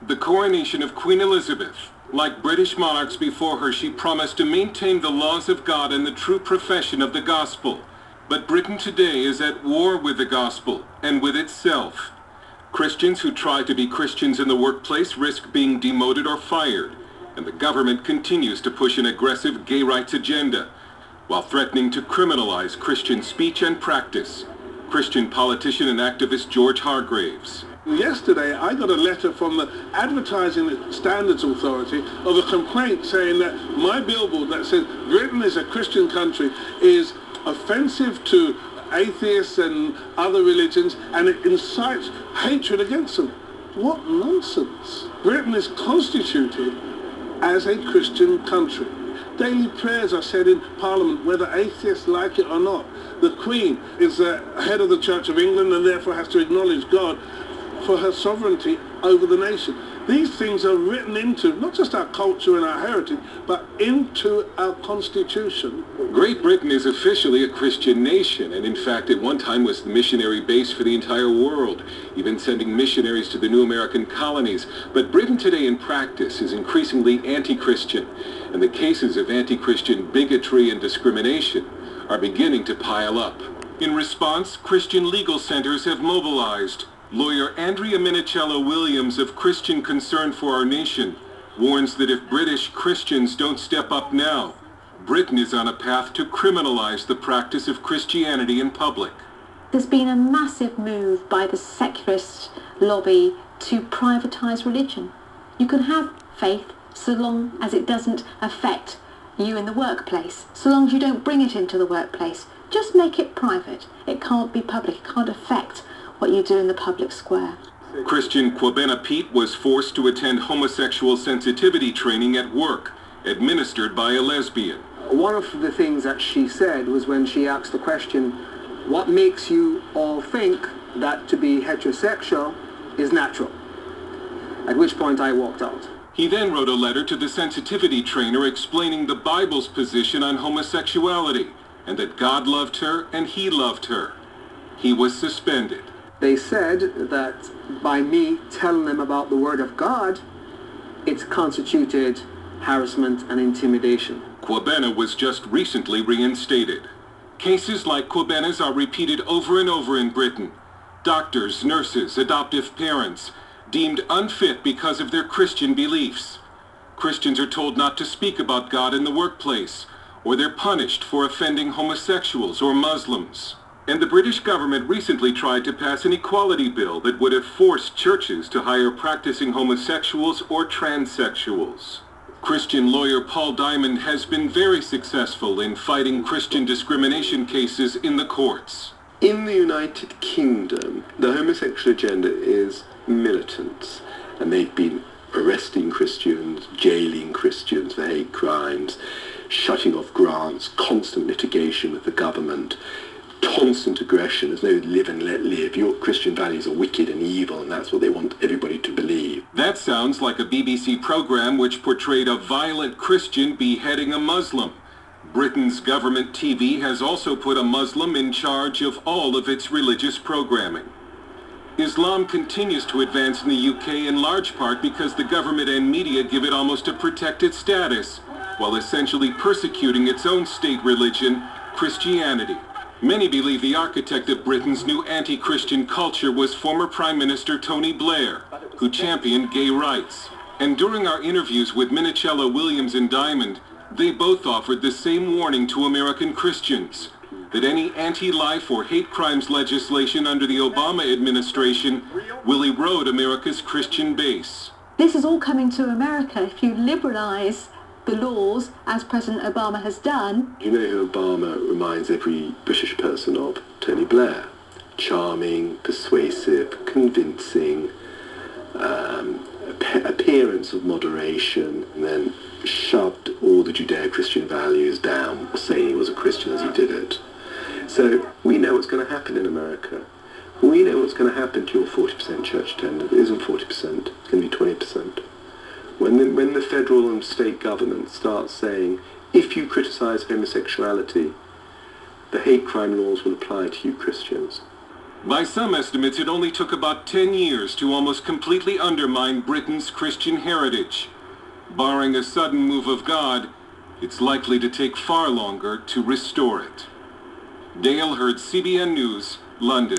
The coronation of Queen Elizabeth. Like British monarchs before her, she promised to maintain the laws of God and the true profession of the gospel. But Britain today is at war with the gospel and with itself. Christians who try to be Christians in the workplace risk being demoted or fired, and the government continues to push an aggressive gay rights agenda, while threatening to criminalize Christian speech and practice. Christian politician and activist George Hargreaves. Yesterday, I got a letter from the Advertising Standards Authority of a complaint saying that my billboard that said Britain is a Christian country is offensive to atheists and other religions, and it incites hatred against them. What nonsense. Britain is constituted as a Christian country. Daily prayers are said in Parliament, whether atheists like it or not. The Queen is the head of the Church of England and therefore has to acknowledge God for her sovereignty over the nation. These things are written into not just our culture and our heritage, but into our constitution. Great Britain is officially a Christian nation, and in fact at one time was the missionary base for the entire world, even sending missionaries to the new American colonies. But Britain today in practice is increasingly anti-Christian, and the cases of anti-Christian bigotry and discrimination are beginning to pile up. In response, Christian legal centers have mobilized. Lawyer Andrea Minicello Williams of Christian Concern for Our Nation warns that if British Christians don't step up now, Britain is on a path to criminalize the practice of Christianity in public. There's been a massive move by the secularist lobby to privatize religion. You can have faith so long as it doesn't affect you in the workplace, so long as you don't bring it into the workplace. Just make it private. It can't be public. It can't affect what you do in the public square. Christian Kwabena Pete was forced to attend homosexual sensitivity training at work, administered by a lesbian. One of the things that she said was when she asked the question, what makes you all think that to be heterosexual is natural? At which point I walked out. He then wrote a letter to the sensitivity trainer explaining the Bible's position on homosexuality, and that God loved her and he loved her. He was suspended. They said that by me telling them about the Word of God, it's constituted harassment and intimidation. Kwabena was just recently reinstated. Cases like Kwabena's are repeated over and over in Britain. Doctors, nurses, adoptive parents, deemed unfit because of their Christian beliefs. Christians are told not to speak about God in the workplace, or they're punished for offending homosexuals or Muslims. And the British government recently tried to pass an equality bill that would have forced churches to hire practicing homosexuals or transsexuals. Christian lawyer Paul Diamond has been very successful in fighting Christian discrimination cases in the courts. In the United Kingdom, the homosexual agenda is militant, and they've been arresting Christians, jailing Christians for hate crimes, shutting off grants, constant litigation with the government, constant aggression. There's no live and let live. Your Christian values are wicked and evil, and that's what they want everybody to believe. That sounds like a BBC program which portrayed a violent Christian beheading a Muslim. Britain's government TV has also put a Muslim in charge of all of its religious programming. Islam continues to advance in the UK in large part because the government and media give it almost a protected status, while essentially persecuting its own state religion, Christianity. Many believe the architect of Britain's new anti-Christian culture was former Prime Minister Tony Blair, who championed gay rights. And during our interviews with Minicello Williams and Diamond, they both offered the same warning to American Christians, that any anti-life or hate crimes legislation under the Obama administration will erode America's Christian base. This is all coming to America. If you liberalize the laws, as President Obama has done. You know who Obama reminds every British person of? Tony Blair. Charming, persuasive, convincing, appearance of moderation, and then shoved all the Judeo-Christian values down, saying he was a Christian as he did it. So we know what's going to happen in America. We know what's going to happen to your 40% church attendance. It isn't 40%, it's going to be 20%. When the federal and state government starts saying, if you criticize homosexuality, the hate crime laws will apply to you Christians. By some estimates, it only took about 10 years to almost completely undermine Britain's Christian heritage. Barring a sudden move of God, it's likely to take far longer to restore it. Dale Hurd, CBN News, London.